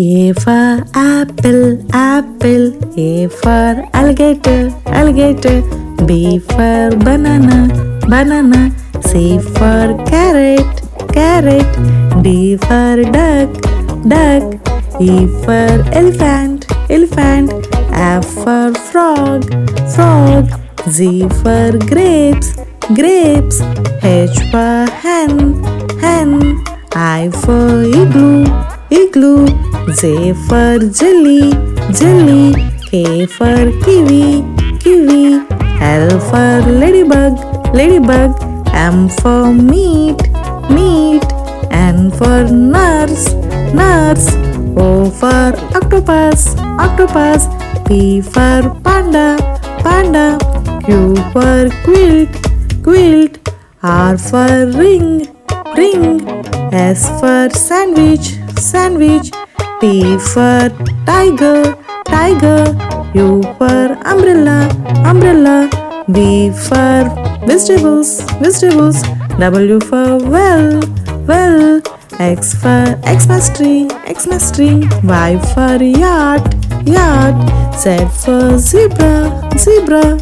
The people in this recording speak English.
A for apple, apple. A for alligator, alligator. B for banana, banana. C for carrot, carrot. D for duck, duck. E for elephant, elephant. F for frog, frog. Z for grapes, grapes. H for hen, hen. I for igloo, igloo. J for jelly, jelly. K for kiwi, kiwi. L for ladybug, ladybug. M for meat, meat. N for nurse, nurse. O for octopus, octopus. P for panda, panda. Q for quilt, quilt. R for ring, ring. S for sandwich, sandwich. T for tiger, tiger. U for umbrella, umbrella. V for vegetables, vegetables. W for well, well. X for XMAS tree, XMAS tree. Y for yacht, yacht. Z for zebra, zebra.